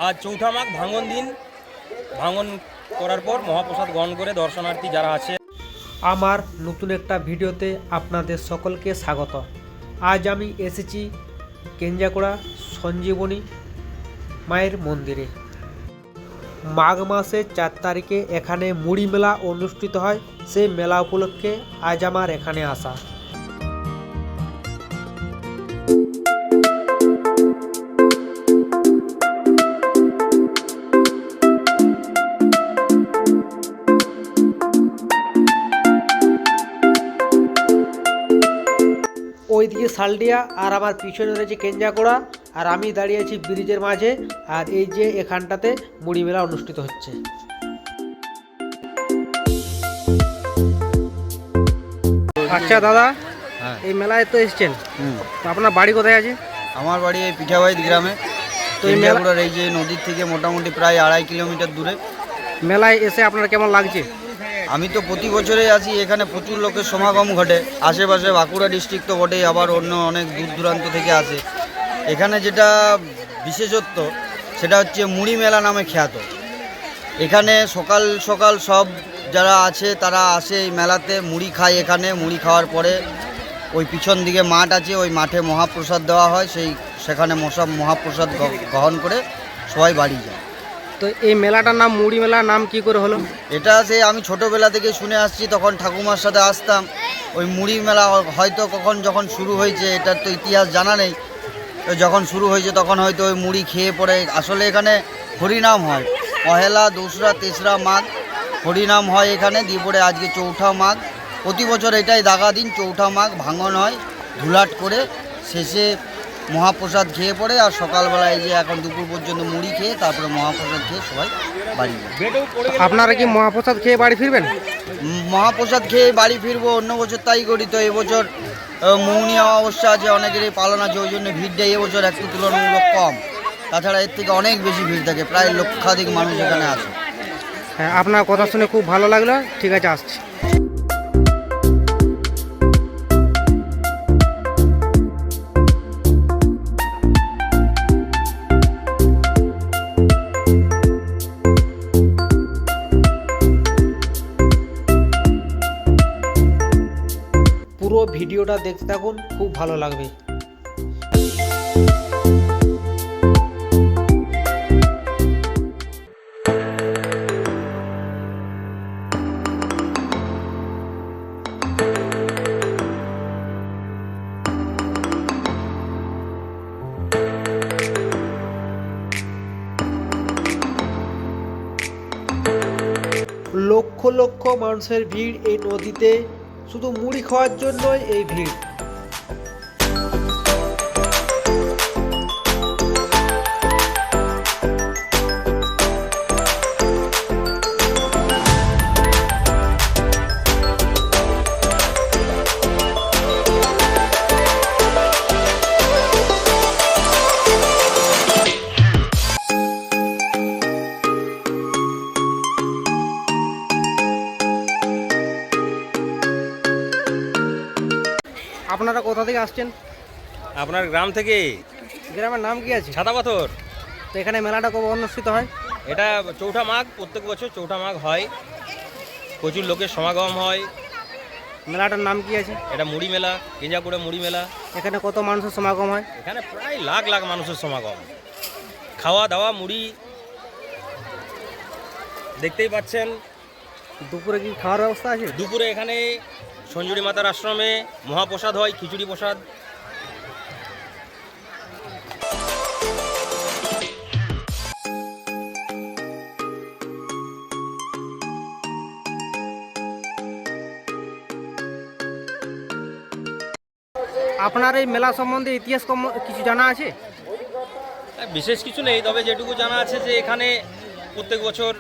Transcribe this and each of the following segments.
আজ চৌঠা মাঘ ভাঙন দিন। ভাঙন করার পর মহাপ্রসাদ গ্রহণ করে দর্শনার্থী যারা আছে। আমার নতুন একটা ভিডিওতে আপনাদের সকলকে স্বাগত। আজ আমি এসেছি কেঞ্জাকুড়া সঞ্জীবনী মায়ের মন্দিরে। মাঘ মাসের 4 তারিখে এখানে মুড়ি মেলা অনুষ্ঠিত হয়। সেই মেলা উপলক্ষে আজ আমার এখানে আসা। ওইদিকে শালডিয়া আর আমার পিছনে রয়েছে কেঞ্জাকুড়া, আর আমি দাঁড়িয়ে আছি ব্রিজের মাঝে। আর এই যে এখানটাতে মুড়ি মেলা অনুষ্ঠিত হচ্ছে। আচ্ছা দাদা, এই মেলায় তো এসেছেন, তো আপনার বাড়ি কোথায় আছে? আমার বাড়ি এই পিঠাবাইদ গ্রামে। তো এই মেলা এই যে নদীর থেকে মোটামুটি প্রায় 2.5 কিলোমিটার দূরে। মেলায় এসে আপনার কেমন লাগছে? আমি তো প্রতি বছরেই আছি, এখানে প্রচুর লোকের সমাগম ঘটে। আশেপাশে বাঁকুড়া ডিস্ট্রিক্ট তো বটেই, আবার অন্য অনেক দূর দূরান্ত থেকে আসে। এখানে যেটা বিশেষত্ব সেটা হচ্ছে মুড়ি মেলা নামে খ্যাত। এখানে সকাল সকাল সব যারা আছে তারা আসে এই মেলাতে, মুড়ি খায়। এখানে মুড়ি খাওয়ার পরে ওই পিছন দিকে মাঠ আছে, ওই মাঠে মহাপ্রসাদ দেওয়া হয়। সেখানে মহাপ্রসাদ গ্রহণ করে সবাই বাড়ি যায়। তো এই মেলাটার নাম মুড়ি মেলা নাম কি করে হলো? এটা আমি ছোটোবেলা থেকে শুনে আসছি, তখন ঠাকুমার সাথে আসতাম। ওই মুড়ি মেলা হয়তো যখন শুরু হয়েছে এটার তো ইতিহাস জানা নেই। তো যখন শুরু হয়েছে তখন হয়তো ওই মুড়ি খেয়ে পড়ে। আসলে এখানে হরিনাম হয়, পহেলা, দোসরা, তেসরা মাঘ হরিনাম হয় এখানে। দিয়ে পরে আজকে চৌঠা মাঘ, প্রতি বছর এটাই দাগা দিন। চৌঠা মাঘ ভাঙন হয়, ধুলাট করে শেষে মহাপ্রসাদ খেয়ে পড়ে। আর সকালবেলায় যে এখন দুপুর পর্যন্ত মুড়ি খেয়ে তারপরে মহাপ্রসাদ খেয়ে সবাই বাড়ি যায়। আপনারা কি মহাপ্রসাদ খেয়ে বাড়ি ফিরবেন? মহাপ্রসাদ খেয়ে বাড়ি ফিরবো। অন্য বছর তাই করি, তো এবছর মৌনী অমাবস্যা আছে, অনেকেরই পালন আছে, ওই জন্য ভিড়টা এবছর একটু তুলনামূলক কম। তাছাড়া এর থেকে অনেক বেশি ভিড় থাকে, প্রায় লক্ষাধিক মানুষ এখানে আসে। হ্যাঁ, আপনার কথা শুনে খুব ভালো লাগলো। ঠিক আছে, আসছি। পুরো ভিডিওটা দেখতে থাকুন, খুব ভালো লাগবে। লক্ষ লক্ষ মানুষের ভিড় এই নদীতে, শুধু মুড়ি খাওয়ার জন্যই এই ভিড়। আপনারা কোথা থেকে আসছেন? আপনার গ্রাম থেকে। গ্রামের নাম কি আছে? ছাতা পাথর। তো এখানে মেলাটা কবে অনুষ্ঠিত হয়? এটা চৌঠা মাঘ, প্রত্যেক বছর চৌঠা মাঘ হয়। প্রচুর লোকের সমাগম হয়। মেলাটার নাম কি আছে? এটা মুড়ি মেলা, কেঞ্জাকুড়া মুড়ি মেলা। এখানে কত মানুষের সমাগম হয়? এখানে প্রায় লাখ লাখ মানুষের সমাগম। খাওয়া দাওয়া মুড়ি দেখতেই পাচ্ছেন। দুপুরে কি খাওয়ার ব্যবস্থা আছে? দুপুরে এখানে সঞ্জুরি মাতার আশ্রমে মহাপ্রসাদ হয়, খিচুড়ি প্রসাদ। আপনার এই মেলা সম্বন্ধে ইতিহাস কিছু জানা আছে? বিশেষ কিছু নেই, তবে যেটুকু জানা আছে যে এখানে প্রত্যেক বছর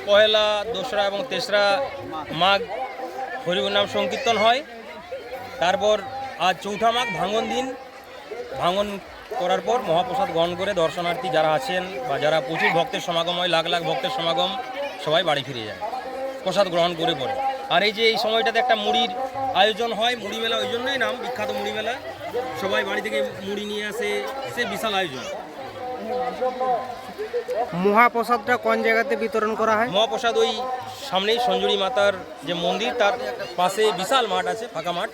পহেলা, দোসরা এবং তেসরা মাঘ হরিনাম সংকীর্তন হয়। তারপর আজ চৌঠা মাঘ ভাঙন দিন। ভাঙন করার পর মহাপ্রসাদ গ্রহণ করে দর্শনার্থী যারা আছেন বা যারা প্রচুর ভক্তের সমাগম হয়, লাখ লাখ ভক্তের সমাগম, সবাই বাড়ি ফিরে যায় প্রসাদ গ্রহণ করে পরে। আর এই যে এই সময়টাতে একটা মুড়ির আয়োজন হয়, মুড়ি মেলা, ওই জন্যই নাম বিখ্যাত মুড়ি মেলা। সবাই বাড়ি থেকে মুড়ি নিয়ে আসে, সে বিশাল আয়োজন। মহাপ্রসাদটা কোন জায়গাতে বিতরণ করা হয়? মহাপ্রসাদ ওই সামনেই সঞ্জুরি মাতার যে মন্দির তার পাশে বিশাল মাঠ আছে, ফাঁকা মাঠ,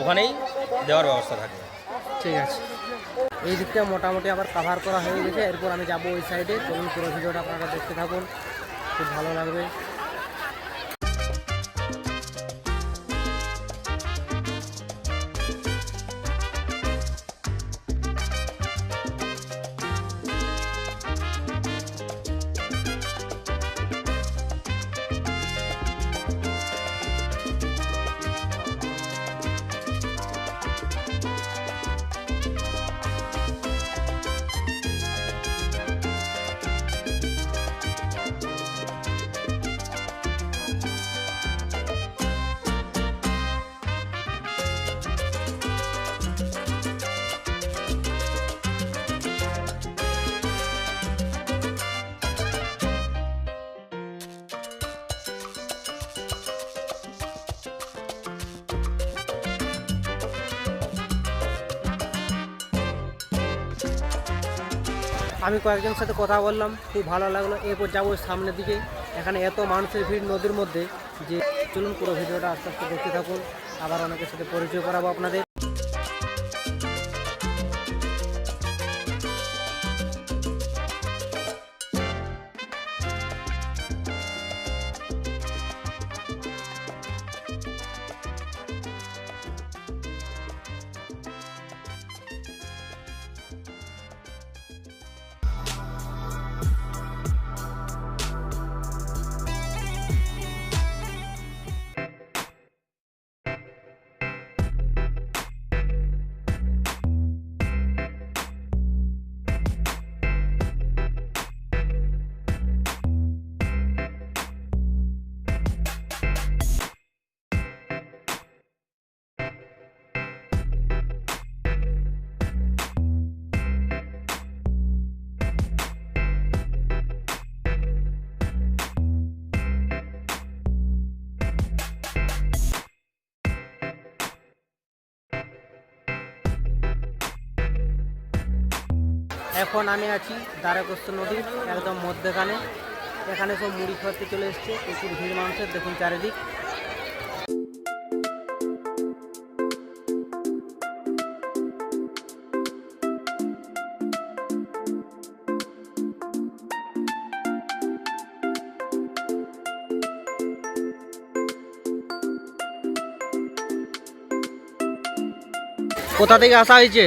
ওখানেই দেওয়ার ব্যবস্থা থাকে। ঠিক আছে, এই দিকটা মোটামুটি আবার কাভার করা হয়ে গেছে। এরপর আমি যাব ওই সাইডে। চলুন পুরো ভিডিওটা আপনারা দেখতে থাকুন, খুব ভালো লাগবে। আমি কয়েকজনের সাথে কথা বললাম, খুব ভালো লাগলো। এরপর যাবো সামনের দিকে। এখানে এত মানুষের ভিড় নদীর মধ্যে যে চলুন পুরো ভিডিওটা আস্তে আস্তে দেখতে থাকুন। আবার অনেকের সাথে পরিচয় করাবো আপনাদের। এখন আমি আছি দ্বারকস্থ নদীর একদম মধ্যখানে। এখানে সব মুড়ি খাওয়াতে চলে এসছে, প্রচুর ভিড় মানুষের, দেখুন চারিদিক। কোথা থেকে আসা হয়েছে?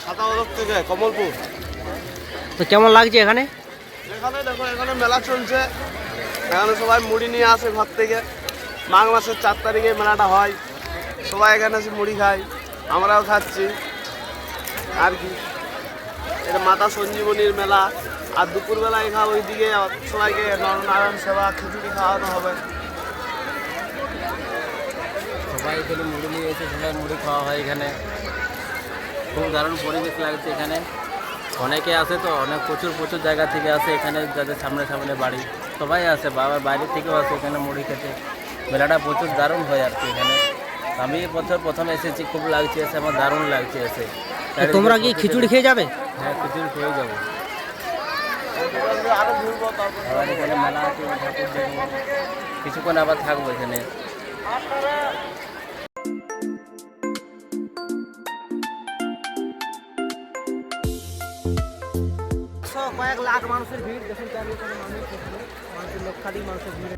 ছাতাবদক থেকে, কমলপুর। তো কেমন লাগছে এখানে? এখানে দেখো, এখানে মেলা চলছে। এখানে সবাই মুড়ি নিয়ে আসে ঘর থেকে। মাঘ মাসের 4 তারিখে মেলাটা হয়। সবাই এখানে এসে মুড়ি খায়, আমরাও খাচ্ছি আর কি। এটা মাতা সঞ্জীবনীর মেলা। আর দুপুরবেলা এখানে ওইদিকে সবাইকে নরনারায়ণ সেবা, খিচুড়ি খাওয়ানো হবে। সবাই এখানে মুড়ি নিয়ে এসে সবাই মুড়ি খাওয়া হয় এখানে। খুব দারুণ পরিবেশ লাগছে এখানে। অনেকে আসে তো, অনেক প্রচুর জায়গা থেকে আসে এখানে, যাদের সামনে সামনে বাড়ি সবাই আসে, বাবার বাইরে থেকেও আসে এখানে মুড়ি খেতে। মেলাটা প্রচুর দারুণ হয় আর কি এখানে। আমি এই বছর প্রথম এসেছি, খুব লাগছে এসে, আমার দারুণ লাগছে এসে। তোমরা কি খিচুড়ি খেয়ে যাবে? হ্যাঁ, খিচুড়ি খেয়ে যাবো। আরো ঘুরবো, তারপর আবার এখানে মেলা আছে, ঠাকুর দেখবো, কিছুক্ষণ আবার থাকবো এখানে। কয়েক লাখ মানুষের ভিড়, দেখুন চারিদিকে মানুষ, মানুষের লক্ষাধিক মানুষের ভিড়।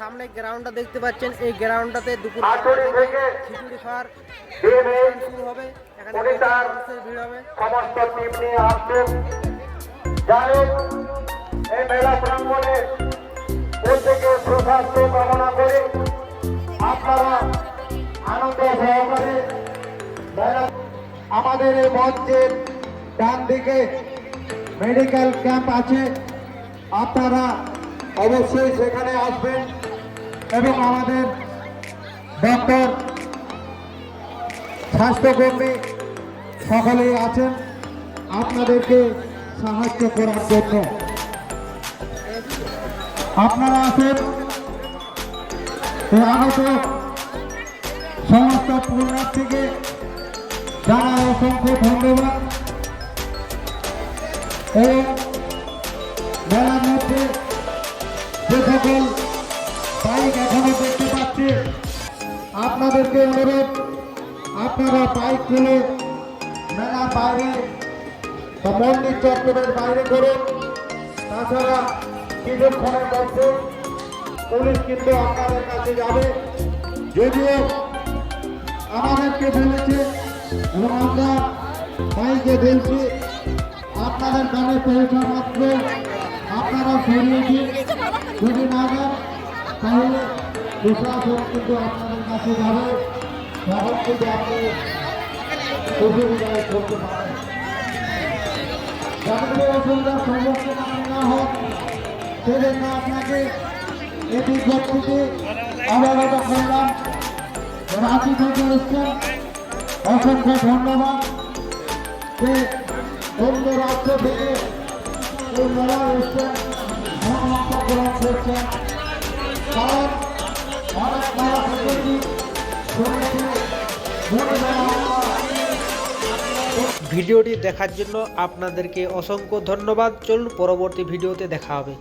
সামনে গ্রাউন্ডটা দেখতে পাচ্ছেন, এই গ্রাউন্ডটাতে দুপুর খিচুড়ি খাওয়ার শুরু হবে। এখানে মানুষের ভিড় হবে। সমস্ত টিম নিয়ে আসবেন। যাই হোক, এই মেলা প্রাঙ্গণে প্রত্যেকে সুস্বাস্থ্য কামনা করে আপনারা আনন্দ সহকারে আমাদের এই মঞ্চের ডান দিকে মেডিকেল ক্যাম্প আছে, আপনারা অবশ্যই সেখানে আসবেন এবং আমাদের ডক্টর স্বাস্থ্যকর্মী সকলেই আছেন আপনাদেরকে সাহায্য করার জন্য। আপনারা আছেন আগত সমস্ত পুণ্যার্থীকে জানাই অসংখ্য ধন্যবাদ। এবং মেলার মধ্যে যে সকল বাইক এখনো দেখতে পাচ্ছি, আপনাদেরকে অনুরোধ আপনারা বাইক তুলে মেলার বাইরে বা মন্দির চত্বরের বাইরে করুন। তাছাড়া কিছুক্ষণের মধ্যে পুলিশ কিন্তু আপনাদের কাছে যাবে, যদিও আমাদেরকে বলেছে এবং আমরা বাইকে বলছি আপনাদের কানে পৌঁছা মাত্র আপনারা সরিয়ে দিন, যদি না যান তাহলে প্রশাসন কিন্তু আপনাদের কাছে যাবে, তখন কিন্তু আপনি অসুবিধায় করতে পারেন। যাতে অসুবিধার সম্মুখীন না হোক সেজন্য আপনাকে এটি ব্যক্তিকে অবগত করলাম। রাঁচি থেকে এসছেন, অসংখ্য ধন্যবাদ যে অন্য রাজ্য থেকে এই মেলায় এসছেন, অংশগ্রহণ করছেন। কারণ অনেক মেলা থেকে ভিডিওটি দেখার জন্য আপনাদেরকে অসংখ্য ধন্যবাদ। চলুন পরবর্তী ভিডিওতে দেখা হবে।